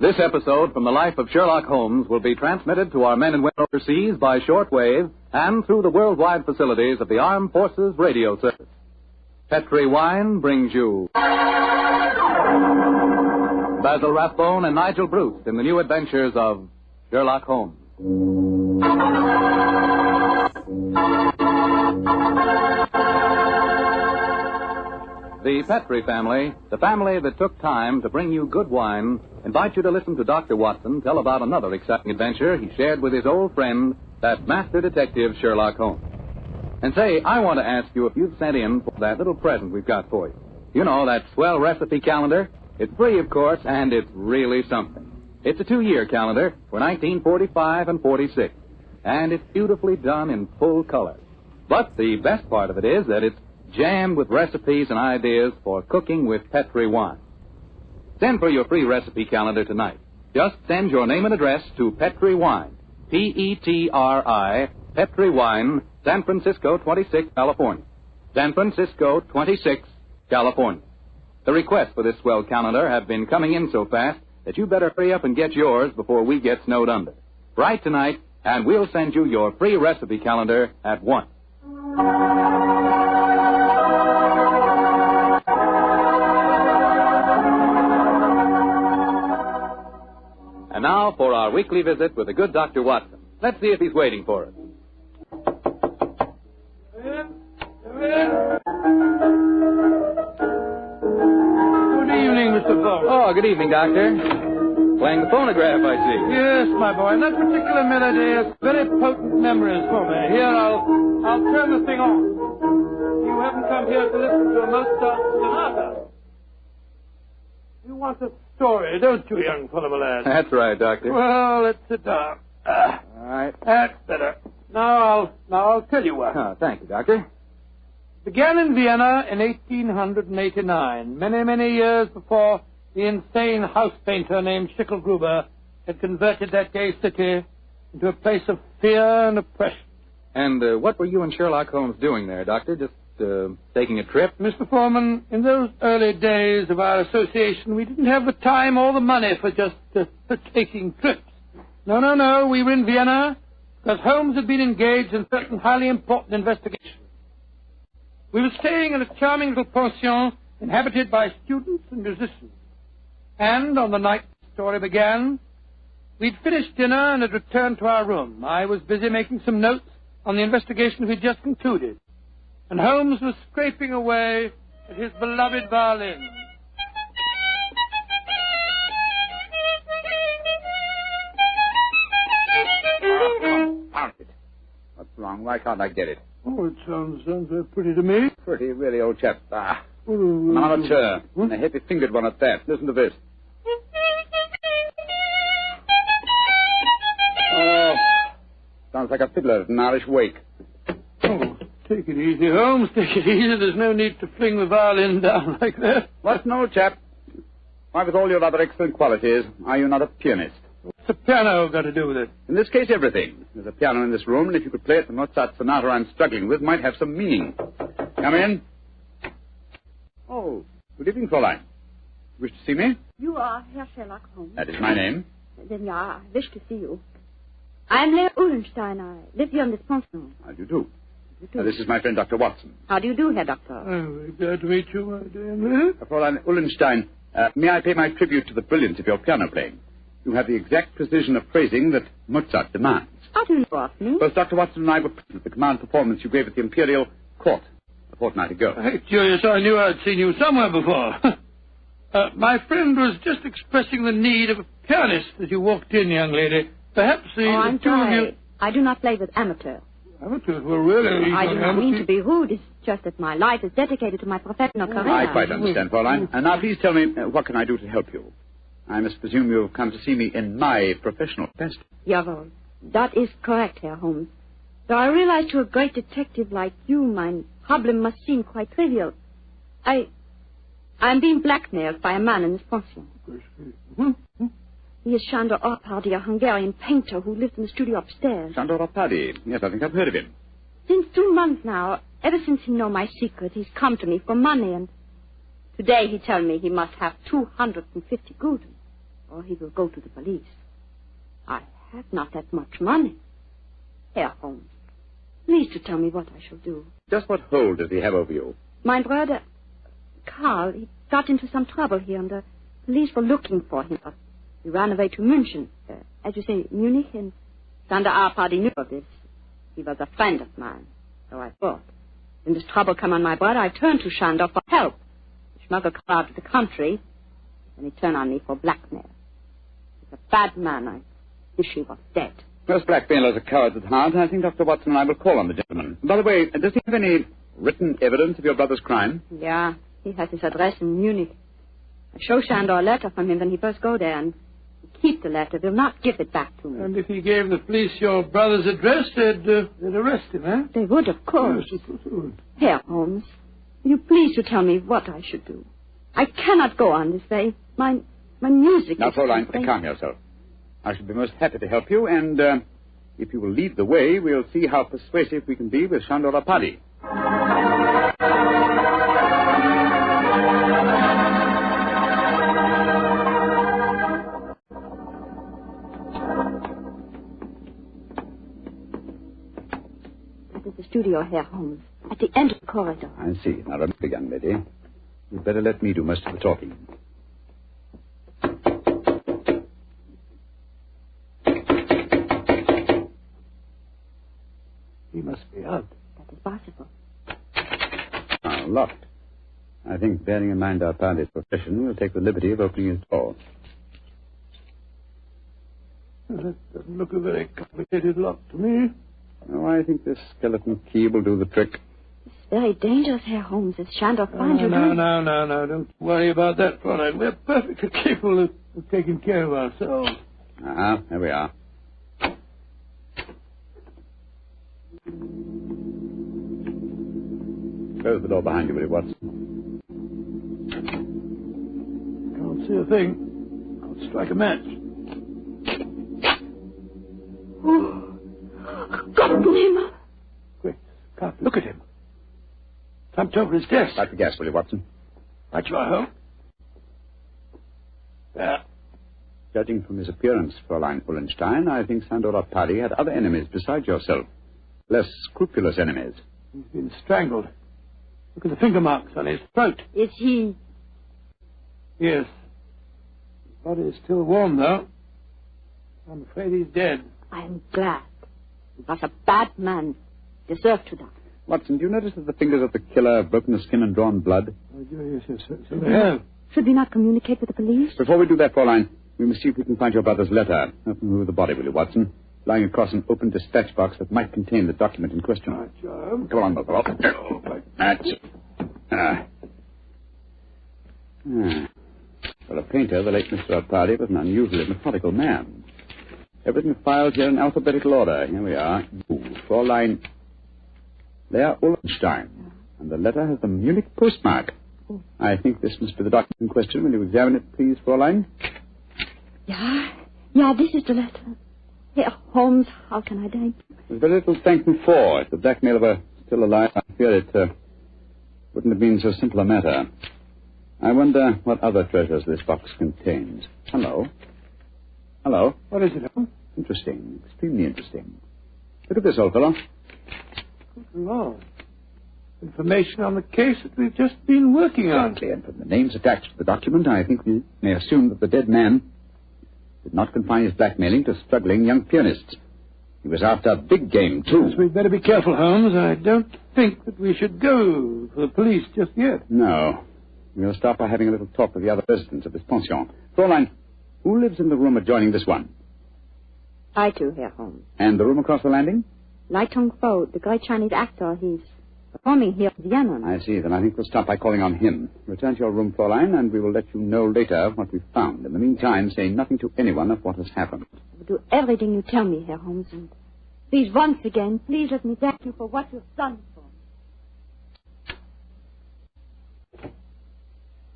This episode from the life of Sherlock Holmes will be transmitted to our men and women overseas by shortwave and through the worldwide facilities of the Armed Forces Radio Service. Petri Wine brings you Basil Rathbone and Nigel Bruce in the new adventures of Sherlock Holmes. The Petri family, the family that took time to bring you good wine, invite you to listen to Dr. Watson tell about another exciting adventure he shared with his old friend, that master detective Sherlock Holmes. And say, I want to ask you if you've sent in for that little present we've got for you. You know, that swell recipe calendar. It's free, of course, and it's really something. It's a 2-year calendar for 1945 and 46, and it's beautifully done in full color. But the best part of it is that it's jammed with recipes and ideas for cooking with Petri wine. Send for your free recipe calendar tonight. Just send your name and address to Petri Wine, P-E-T-R-I, Petri Wine, San Francisco 26, California. San Francisco 26, California. The requests for this swell calendar have been coming in so fast that you better hurry up and get yours before we get snowed under. Write tonight, and we'll send you your free recipe calendar at once. And now for our weekly visit with the good Dr. Watson. Let's see if he's waiting for us. Good evening, Mr. Holmes. Oh, good evening, Doctor. Playing the phonograph, I see. Yes, my boy. That particular melody has very potent memories for me. Here, I'll turn the thing on. You haven't come here to listen to a Mozart sonata. You want a story, don't you, young fellow, my lad? That's right, Doctor. Well, let's sit down. All right. That's better. Now I'll tell you what. Oh, thank you, Doctor. Began in Vienna in 1889, many years before the insane house painter named Schicklgruber had converted that gay city into a place of fear and oppression. And what were you and Sherlock Holmes doing there, Doctor? Just taking a trip? Mr. Foreman, in those early days of our association, we didn't have the time or the money for just taking trips. No. We were in Vienna because Holmes had been engaged in certain highly important investigations. We were staying in a charming little pension inhabited by students and musicians. And on the night the story began, we'd finished dinner and had returned to our room. I was busy making some notes on the investigation we'd just concluded. And Holmes was scraping away at his beloved violin. Found it. What's wrong? Why can't I get it? Oh, it sounds very pretty to me. Pretty, really, old chap. An amateur. And a heavy-fingered one at that. Listen to this. Oh, sounds like a fiddler at an Irish wake. Oh, take it easy, Holmes. Take it easy. There's no need to fling the violin down like that. What's an old chap? Why, with all your other excellent qualities, are you not a pianist? What's the piano got to do with it? In this case, everything. There's a piano in this room, and if you could play it, the Mozart sonata I'm struggling with might have some meaning. Come in. Oh, good evening, Fräulein. Wish to see me? You are Herr Sherlock Holmes. That is my name. Then, I wish to see you. I am Leah Uhlenstein. I live here in this pension. How do you do? This is my friend, Dr. Watson. How do you do, Herr Doctor? Oh, glad to meet you, my dear Leah. Fräulein Uhlenstein, may I pay my tribute to the brilliance of your piano playing? You have the exact precision of phrasing that Mozart demands. How do you know of me? Both Dr. Watson and I were present at the command performance you gave at the Imperial Court a fortnight ago. Hey, curious, I knew I'd seen you somewhere before. My friend was just expressing the need of a pianist as you walked in, young lady. Perhaps I'm two of you... sorry. I do not play with amateurs. Amateurs? Well, really... I do not mean to be rude. It's just that my life is dedicated to my professional career. I quite understand, Fräulein. And now please tell me, what can I do to help you? I must presume you've come to see me in my professional capacity. Jawohl. That is correct, Herr Holmes. Though I realize to a great detective like you, my problem must seem quite trivial. I'm being blackmailed by a man in this pension. He is Sándor Árpády, a Hungarian painter who lives in the studio upstairs. Sándor Árpády. Yes, I think I've heard of him. Since 2 months now, ever since he knows my secret, he's come to me for money, and today he tells me he must have 250 gulden. or he will go to the police. I have not that much money. Herr Holmes, please to tell me what I shall do. Just what hold does he have over you? My brother, Karl, he got into some trouble here, and the police were looking for him. But he ran away to München, as you say, Munich, and Sander our party knew of this. He was a friend of mine, so I thought. When this trouble came on my brother, I turned to Shander for help. He smuggled Karl out of the country, and he turned on me for blackmail. He's a bad man. I wish he was dead. Most blackmailers are cowards at heart. I think Dr. Watson and I will call on the gentleman. By the way, does he have any written evidence of your brother's crime? Yeah, he has his address in Munich. I show Shander a letter from him when he first go there, and he keep the letter, will not give it back to me. And if he gave the police your brother's address, they'd arrest him, eh? They would, of course. Yes, of course they would. Herr Holmes, will you please to tell me what I should do? I cannot go on this way. My music Now, is... Fräulein, calm yourself. I shall be most happy to help you, and if you will lead the way, we'll see how persuasive we can be with Shander Rapalli. That is the studio, Herr Holmes, at the end of the corridor. I see. Now, remember, young lady, you'd better let me do most of the talking. He must be out. That is possible. Locked. I think, bearing in mind our party's profession, we'll take the liberty of opening his door. That doesn't look a very complicated lock to me. Oh, I think this skeleton key will do the trick. It's very dangerous, Herr Holmes, if Shander finds you. No. Don't worry about that, Fräulein. We're perfectly capable of taking care of ourselves. There we are. Close the door behind you, will you, Watson? Can't see a thing. I'll strike a match. Oh, Gott nehme. Quick, can't look at him. Thumped over his desk. Light the gas, will you, Watson? Right you are, Holmes. There. Judging from his appearance, Fräulein Ullenstein, I think Shander Rapalli had other enemies besides yourself. Less scrupulous enemies. He's been strangled. Look at the finger marks on his throat. Is he... Yes. His body is still warm, though. I'm afraid he's dead. I'm glad. He was a bad man. Deserved to die. Watson, do you notice that the fingers of the killer have broken the skin and drawn blood? Oh, yes, so they have. Should we not communicate with the police? Before we do that, Fräulein, we must see if we can find your brother's letter. Help me move the body, will you, Watson? Lying across an open dispatch box that might contain the document in question. Right, Joe. Come on, Buffalo. That's it. For a painter, the late Mr. Rapalli was an unusually methodical man. Everything filed here in alphabetical order. Here we are. Fräulein Leah Ullenstein. And the letter has the Munich postmark. I think this must be the document in question. Will you examine it, please, Fräulein? Yeah, this is the letter. Herr Holmes, how can I thank you? There's very little to thank me for. If the blackmailer were still alive, I fear it wouldn't have been so simple a matter. I wonder what other treasures this box contains. Hello? What is it, Holmes? Interesting. Extremely interesting. Look at this, old fellow. Good Lord. Information on the case that we've just been working on. Exactly, and from the names attached to the document, I think we may assume that the dead man did not confine his blackmailing to struggling young pianists. He was after big game, too. Yes, we'd better be careful, Holmes. I don't think that we should go for the police just yet. No. We'll start by having a little talk with the other residents of this pension. Fräulein, who lives in the room adjoining this one? I too, Herr Holmes. And the room across the landing? Lai Tong-fo, the great Chinese actor, he's performing here in Vienna. I see. Then I think we'll start by calling on him. Return to your room, Fräulein, and we will let you know later what we've found. In the meantime, say nothing to anyone of what has happened. I will do everything you tell me, Herr Holmes. And please, once again, please let me thank you for what you've done for me.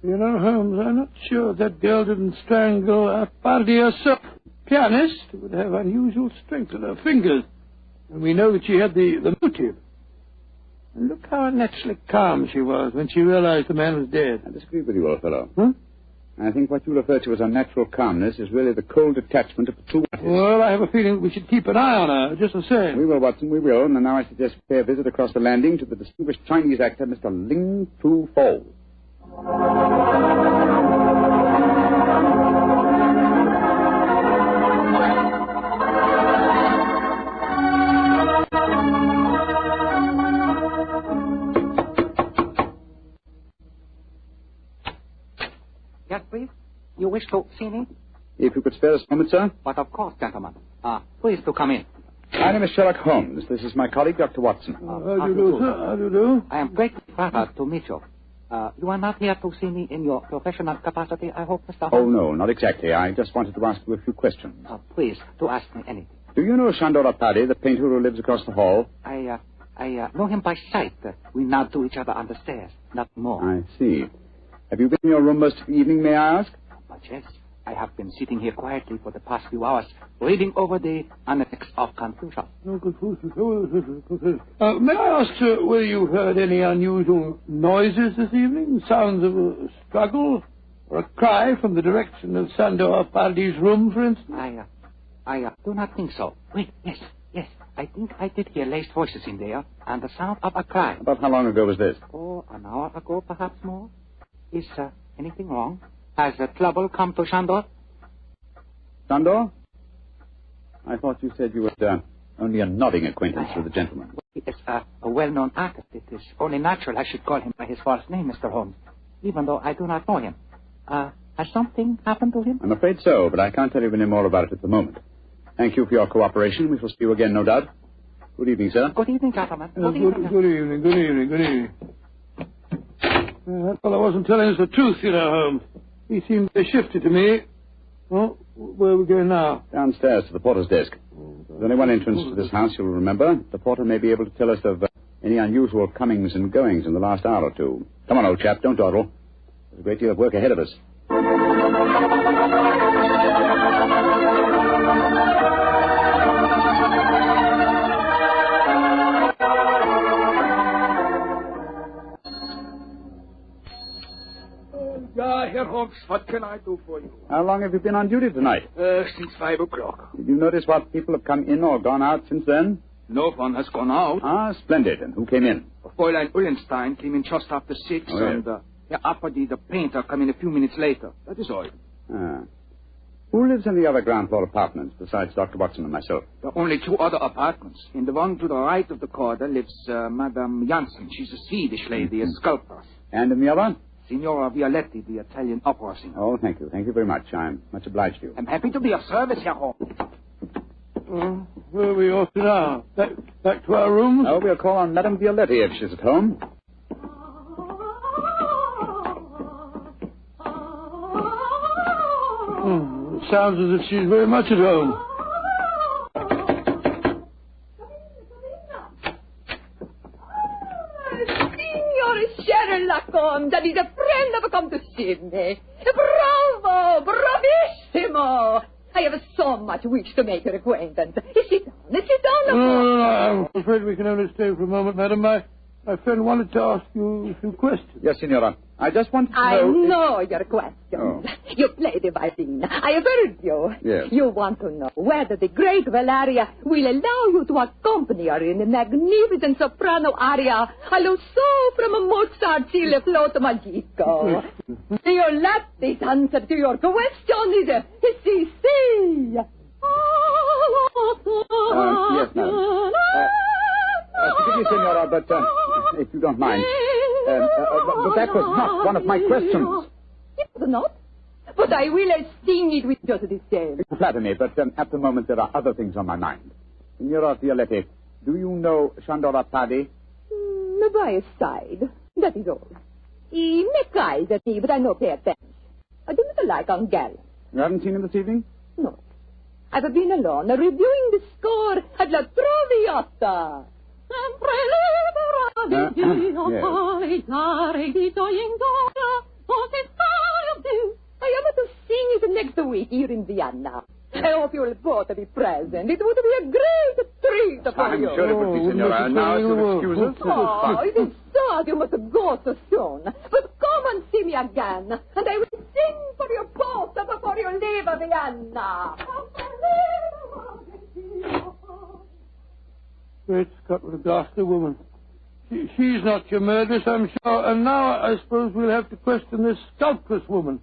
You know, Holmes, I'm not sure that girl didn't strangle Rapalli herself. Pianist would have unusual strength in her fingers. And we know that she had the motive. And look how naturally calm she was when she realized the man was dead. I disagree with you, old fellow. Huh? I think what you refer to as unnatural calmness is really the cold detachment of the true artist. Well, I have a feeling we should keep an eye on her, just the same. We will, Watson, we will. And now I suggest we pay a visit across the landing to the distinguished Chinese actor, Mr. Ling Tu Fo. Yes, please. You wish to see me? If you could spare us a moment, sir. But of course, gentlemen. Please to come in. My name is Sherlock Holmes. This is my colleague, Dr. Watson. How do you do, sir? How do you do? I am greatly flattered to meet you. You are not here to see me in your professional capacity, I hope, Mr. Oh, Holmes? no, not exactly. I just wanted to ask you a few questions. Please, to ask me anything. Do you know Shandor Apadi, the painter who lives across the hall? I know him by sight. We nod to each other on the stairs, nothing more. I see. Have you been in your room most of the evening, may I ask? But yes, I have been sitting here quietly for the past few hours, reading over the Annex of Confucius. May I ask, sir, whether you heard any unusual noises this evening? Sounds of a struggle? Or a cry from the direction of Sandor Apadi's room, for instance? I do not think so. Wait, yes. I think I did hear laced voices in there, and the sound of a cry. About how long ago was this? Oh, an hour ago, perhaps more. Is anything wrong? Has trouble come to Shandor? Sandor? I thought you said you were only a nodding acquaintance with the gentleman. He is a well-known artist. It is only natural I should call him by his false name, Mr. Holmes, even though I do not know him. Has something happened to him? I'm afraid so, but I can't tell you any more about it at the moment. Thank you for your cooperation. We shall see you again, no doubt. Good evening, sir. Good evening, gentlemen. Good evening. That fellow wasn't telling us the truth, you know, Holmes. He seemed very shifty to me. Oh, where are we going now? Downstairs to the porter's desk. There's only one entrance to this house, you'll remember. The porter may be able to tell us of any unusual comings and goings in the last hour or two. Come on, old chap, don't dawdle. There's a great deal of work ahead of us. Herr Holmes, what can I do for you? How long have you been on duty tonight? Since 5 o'clock. Did you notice what people have come in or gone out since then? No one has gone out. Ah, splendid. And who came in? Fräulein Ullenstein came in just after 6, Oh, yes. and Herr Apadi, the painter, came in a few minutes later. That is all. Ah. Who lives in the other ground floor apartments besides Dr. Watson and myself? There are only 2 other apartments. In the one to the right of the corridor lives Madame Janssen. She's a Swedish lady, a sculptor. And in the other? Signora Violetti, the Italian opera singer. Oh, thank you. Thank you very much. I'm much obliged to you. I'm happy to be of service, Herr Holmes. Where are we off to now? Back to our rooms? Oh, we'll call on Madame Violetti if she's at home. It sounds as if she's very much at home. Sherlock Holmes, that is a friend have come to see me. Bravo! Bravissimo! I have so much wish to make your acquaintance. Sit down. No, I'm afraid we can only stay for a moment, madam. My friend wanted to ask you a few questions. Yes, Signora. I just wanted to know... I know your questions. Oh. You play the violin. I have heard you. Yes. You want to know whether the great Valeria will allow you to accompany her in the magnificent soprano aria Allo so from Mozart's Il Flauto Magico. Your latest answer to your question is si. Yes, madam. Forgive me, Signora, but if you don't mind. But that was not one of my questions. It was not. But I will sing it with just the same. You flatter me, but at the moment there are other things on my mind. Signora Violetti, do you know Shandor Apadi? By his side. That is all. He make eyes at me, but I no pay attention. I do not like ungallant. You haven't seen him this evening? No. I've been alone, reviewing the score at La Traviata. Yes. I am to sing it next week here in Vienna. I hope you will both be present. It would be a great treat for I'm you. sure it would be, Signora. Now, if you'll excuse us. Oh, it is so God, you must go so soon. But come and see me again, and I will sing for you both before you leave Vienna. Great Scott, what a ghastly woman. She's not your murderess, I'm sure. And now I suppose we'll have to question this sculptress woman.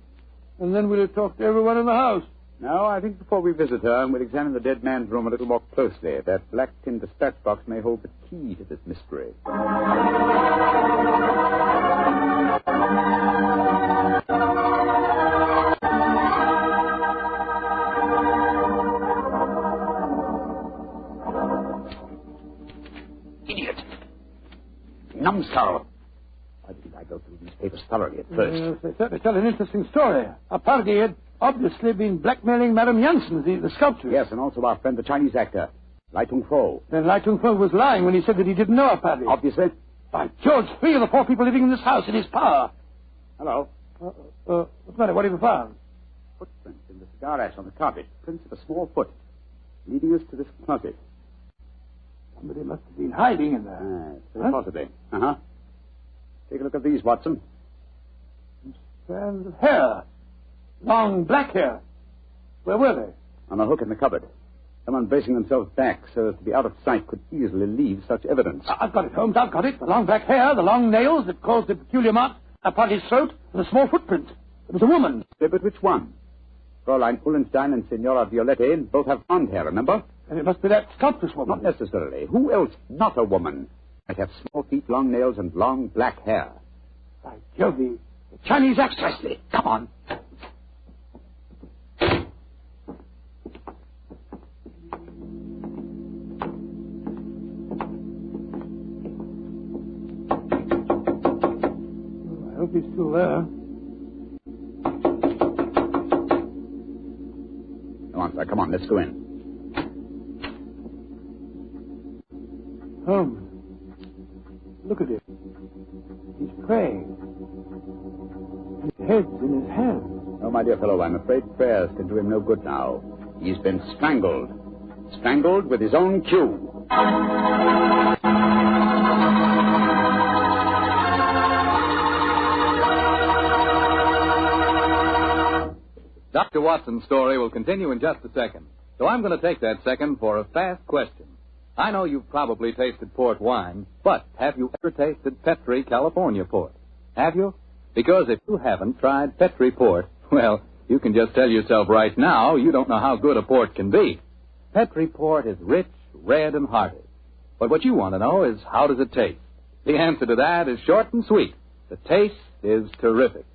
And then we'll talk to everyone in the house. No, I think before we visit her, we'll examine the dead man's room a little more closely. That black tin dispatch box may hold the key to this mystery. Idiot. Numbskull. Why didn't I go through these papers thoroughly at first? Yes, they certainly tell an interesting story. Our party had obviously been blackmailing Madame Janssen, the sculptor. Yes, and also our friend, the Chinese actor, Lai Tung-fo. Then Lai Tung-fo was lying when he said that he didn't know our party. Obviously. By George, 3 of the 4 people living in this house in his power. Hello. What's the matter? What have you found? Footprints in the cigar ash on the carpet. Prints of a small foot, leading us to this closet. Somebody must have been hiding in there. Very possibly. Uh-huh. Take a look at these, Watson. Strands of hair. Long black hair. Where were they? On a hook in the cupboard. Someone bracing themselves back so as to be out of sight could easily leave such evidence. I've got it, Holmes. I've got it. The long black hair, the long nails that caused the peculiar marks upon his throat, and a small footprint. It was a woman. But which one? Fräulein Ullenstein and Signora Violette both have blonde hair, remember? And it must be that sculptress woman. Not necessarily. Who else, not a woman, might have small feet, long nails, and long black hair? By Jove, the Chinese actress. Come on. I hope he's still there. Come on, sir. Come on. Let's go in. Holmes, look at him. He's praying. His head's in his hand. Oh, my dear fellow, I'm afraid prayers can do him no good now. He's been strangled. Strangled with his own cue. Dr. Watson's story will continue in just a second. So I'm going to take that second for a fast question. I know you've probably tasted port wine, but have you ever tasted Petri California port? Have you? Because if you haven't tried Petri port, well, you can just tell yourself right now you don't know how good a port can be. Petri port is rich, red, and hearty. But what you want to know is, how does it taste? The answer to that is short and sweet. The taste is terrific.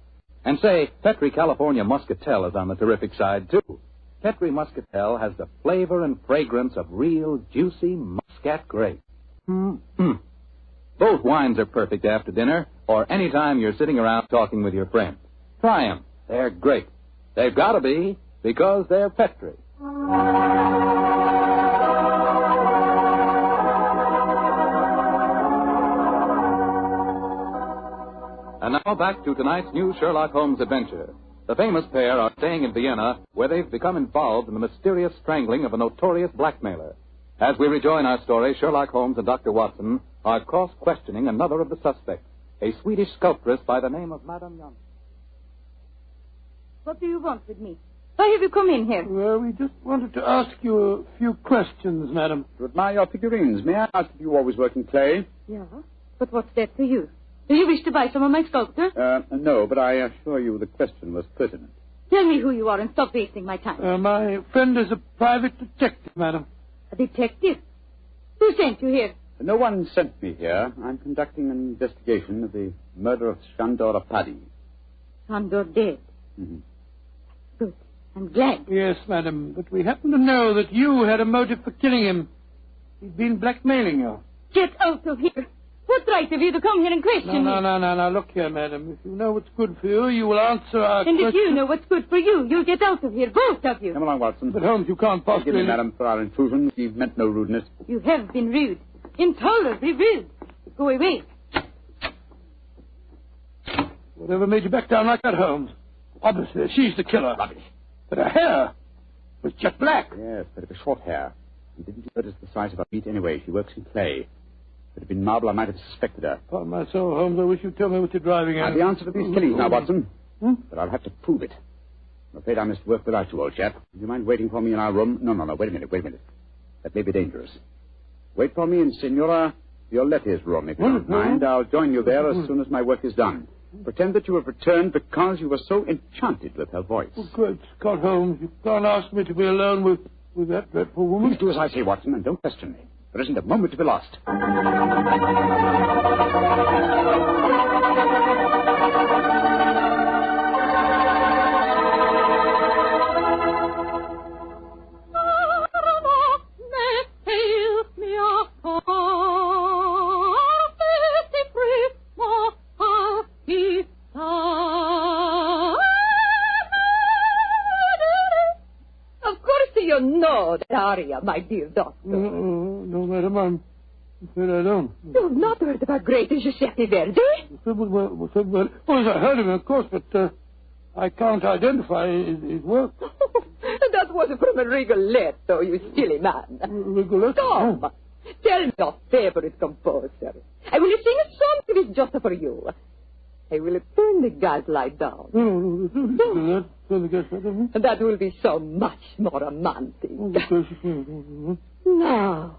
And say, Petri California Muscatel is on the terrific side, too. Petri Muscatel has the flavor and fragrance of real, juicy Muscat grape. Both wines are perfect after dinner or any time you're sitting around talking with your friends. Try them. They're great. They've got to be, because they're Petri. And now back to tonight's new Sherlock Holmes adventure. The famous pair are staying in Vienna, where they've become involved in the mysterious strangling of a notorious blackmailer. As we rejoin our story, Sherlock Holmes and Dr. Watson are cross-questioning another of the suspects, a Swedish sculptress by the name of Madame Janssen. What do you want with me? Why have you come in here? Well, we just wanted to ask you a few questions, madam. To admire your figurines, may I ask if you always work in clay? Yeah, but what's that to you? Do you wish to buy some of my sculpture? No, but I assure you the question was pertinent. Tell me who you are and stop wasting my time. My friend is a private detective, madam. A detective? Who sent you here? No one sent me here. I'm conducting an investigation of the murder of Shandor Paddy. Shandor dead? Mm-hmm. Good. I'm glad. Yes, madam, but we happen to know that you had a motive for killing him. He'd been blackmailing you. Get out of here. What right have you to come here and question me? No. Look here, madam. If you know what's good for you, you will answer our and question. If you know what's good for you, you'll get out of here, both of you. Come along, Watson. But, Holmes, you can't possibly... Forgive me, madam, for our intrusion. We've meant no rudeness. You have been rude. Intolerably rude. Go away. Whatever made you back down like that, Holmes? Obviously, she's the killer. Rubbish. But her hair was jet black. Yes, but it was short hair. You didn't notice the size of her feet anyway. She works in clay. But it been marble, I might have suspected her. Upon my soul, Holmes, I wish you'd tell me what you're driving at. The answer to these killings now, Watson. But I'll have to prove it. I'm afraid I must work without you, old chap. Do you mind waiting for me in our room? No. Wait a minute. That may be dangerous. Wait for me in Signora Violetti's room, if you don't mind. I'll join you there as soon as my work is done. Pretend that you have returned because you were so enchanted with her voice. Oh, good Scott Holmes, you can't ask me to be alone with that dreadful woman. Please do as I say, Watson, and don't question me. There isn't a moment to be lost. Aria, my dear doctor. No, madam, I'm afraid I don't. You've not heard of our great Giuseppe Verdi? Well, I heard of him, of course, but I can't identify his work. That was from a Rigoletto, you silly man. Rigoletto? Come, tell me your favorite composer. I will sing a song that is just for you. I will turn the gas light down. No. Turn the gas light down. That will be so much more romantic. Now,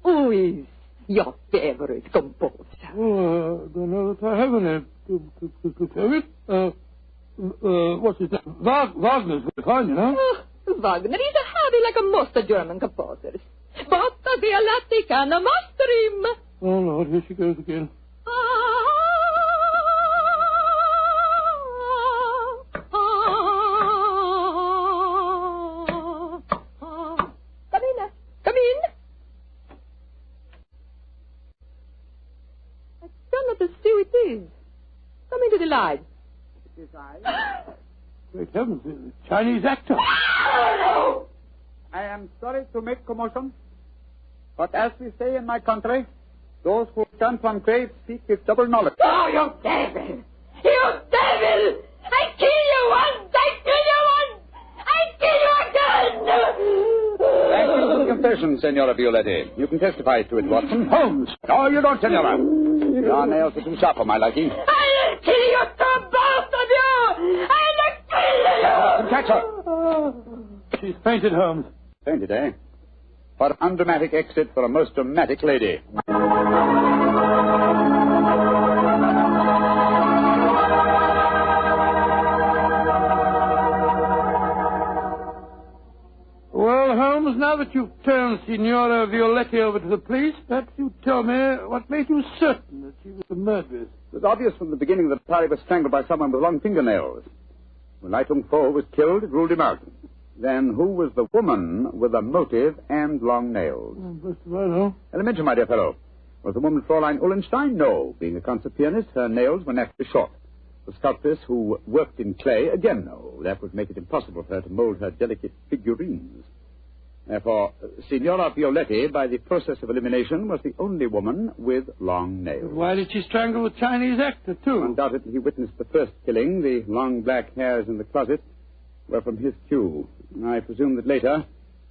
who is your favorite composer? Oh, I don't know that I have any to tell it. What's his name? Wagner's very fine, you know. Wagner is heavy like most German composers. But Violatti can master him. Oh, Lord, here she goes again. Come into the light. It is I. Great heavens, a Chinese actor. I am sorry to make commotion, but as we say in my country, those who come from grave speak with double knowledge. Oh, you devil! You devil! I kill you once! I kill you again! Thank you for the confession, Senora Violetti. You can testify to it, Watson. Holmes! No, you don't, Senora. Your nails are too sharp for my liking. I'll kill you too, both of you! I'll kill you! Catch her. She's fainted, Holmes. Fainted, eh? What an undramatic exit for a most dramatic lady. Well, Holmes, now that you've turned Signora Violetti over to the police, perhaps you tell me what made you certain that she was the murderess. It was obvious from the beginning that Parry was strangled by someone with long fingernails. When Lai Tung Fo was killed, it ruled him out. Then who was the woman with a motive and long nails? First of all, no. Elementary, my dear fellow. Was the woman Fräulein Ullenstein? No. Being a concert pianist, her nails were naturally short. The sculptress who worked in clay? Again, no. That would make it impossible for her to mold her delicate figurines. Therefore, Signora Violetti, by the process of elimination, was the only woman with long nails. Why did she strangle the Chinese actor, too? Undoubtedly, he witnessed the first killing. The long black hairs in the closet were from his cue. I presume that later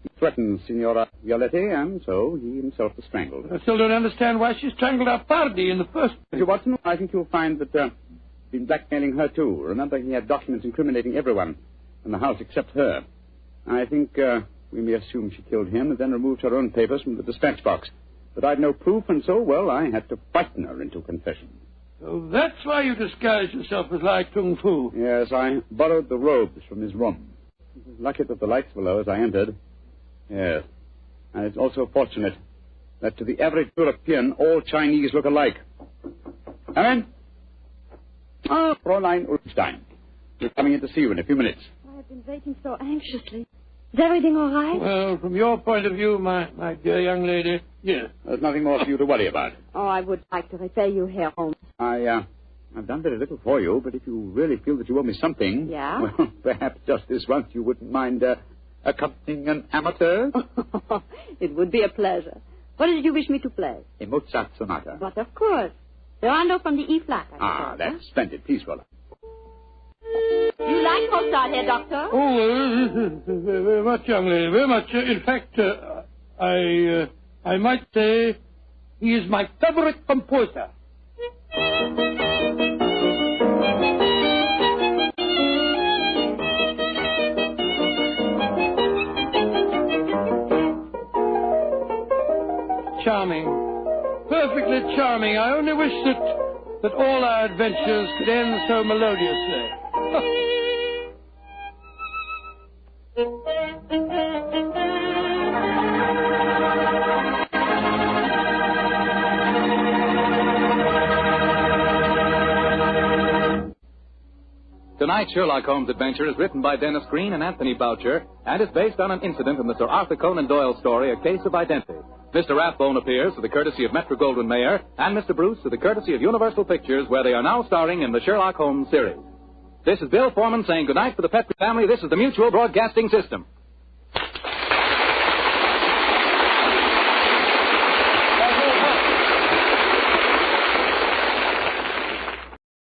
he threatened Signora Violetti, and so he himself was strangled. I still don't understand why she strangled our party in the first place. Mr. Watson, I think you'll find that he's been blackmailing her, too. Remember, he had documents incriminating everyone in the house except her. I think we may assume she killed him and then removed her own papers from the dispatch box. But I'd no proof, and so, well, I had to frighten her into confession. So that's why you disguised yourself as Lai Tung Fu. Yes, I borrowed the robes from his room. It was lucky that the lights were low as I entered. Yes. And it's also fortunate that to the average European, all Chinese look alike. Come in. Ah, Fräulein Ullenstein. We're coming in to see you in a few minutes. I've been waiting so anxiously. Is everything all right? Well, from your point of view, my dear young lady, yes. There's nothing more for you to worry about. Oh, I would like to repay you, Herr Holmes. I've done very little for you, but if you really feel that you owe me something... Yeah? Well, perhaps just this once you wouldn't mind accompanying an amateur? It would be a pleasure. What did you wish me to play? A Mozart sonata. But of course. The rondo from the E-flat, I suppose, That's splendid. Please, Rolla. You like Mozart, Herr Doctor? Oh, very much, young lady, very much. In fact, I might say He is my favorite composer. Charming. Perfectly charming. I only wish that all our adventures could end so melodiously. Tonight's Sherlock Holmes adventure is written by Dennis Green and Anthony Boucher and is based on an incident in the Sir Arthur Conan Doyle story, A Case of Identity. Mr. Rathbone appears to the courtesy of Metro-Goldwyn-Mayer and Mr. Bruce to the courtesy of Universal Pictures, where they are now starring in the Sherlock Holmes series. This is Bill Foreman saying goodnight for the Petrie family. This is the Mutual Broadcasting System.